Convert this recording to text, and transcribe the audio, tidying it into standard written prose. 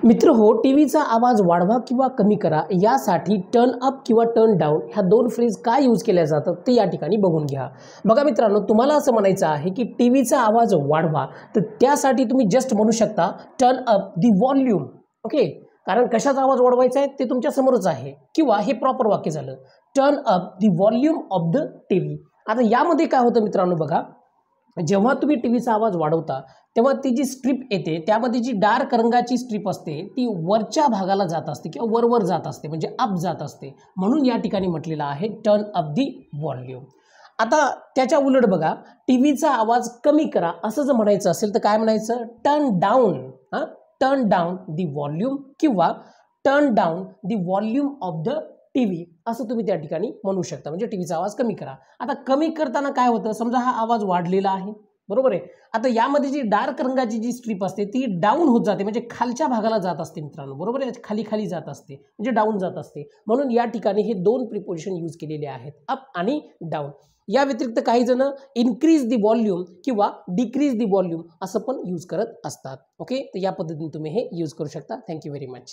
मित्र हो, टीव्हीचा आवाज वाढवा किंवा कमी करा यासाठी टर्न अप किंवा टर्न डाऊन ह्या दोन फ्रेज काय यूज केल्या जातात ते या ठिकाणी बघून घ्या। बघा मित्रांनो, तुम्हाला असं म्हणायचं आहे की टीव्हीचा आवाज वाढवा, तर त्यासाठी तुम्ही जस्ट म्हणू शकता turn up the volume. Okay, कारण कशाचा आवाज वाढवायचा आहे ते तुमच्या समोरच आहे, किंवा हे प्रॉपर वाक्य झालं, turn up the volume of the TV. आता यामध्ये काय होतं मित्रांनो, बघा, जेव्हा तुम्ही टीव्हीचा आवाज वाढवता तेव्हा ती जी स्ट्रीप येते त्यामध्ये जी डार्क रंगाची स्ट्रीप असते ती वरच्या भागाला जात असते किंवा वरवर जात असते, म्हणजे अप जात असते, म्हणून या ठिकाणी म्हटलेलं आहे टर्न अप दी व्हॉल्यूम। आता त्याच्या उलट बघा, टीव्हीचा आवाज कमी करा असं जर म्हणायचं असेल तर काय म्हणायचं, turn down. Turn down the volume किंवा turn down the volume of the TV असं तुम्ही त्या ठिकाणी म्हणू शकता, म्हणजे टीव्हीचा आवाज कमी करा। आता कमी करताना काय होतं, समजा हा आवाज वाढलेला आहे, बरोबर आहे, आता यामध्ये जी डार्क रंगाची जी स्ट्रीप असते ती डाऊन होत जाते, म्हणजे खालच्या भागाला जात असते मित्रांनो, बरोबर आहे, खाली खाली जात असते, म्हणजे डाऊन जात असते, म्हणून या ठिकाणी हे दोन प्रिपोजिशन यूज केलेले आहेत, अप आणि डाऊन। या व्यतिरिक्त काही जण इन्क्रीज दी व्हॉल्यूम किंवा डिक्रीज दी व्हॉल्यूम असं पण यूज करत असतात। ओके, तर या पद्धतीने तुम्ही हे यूज करू शकता। Thank you very much.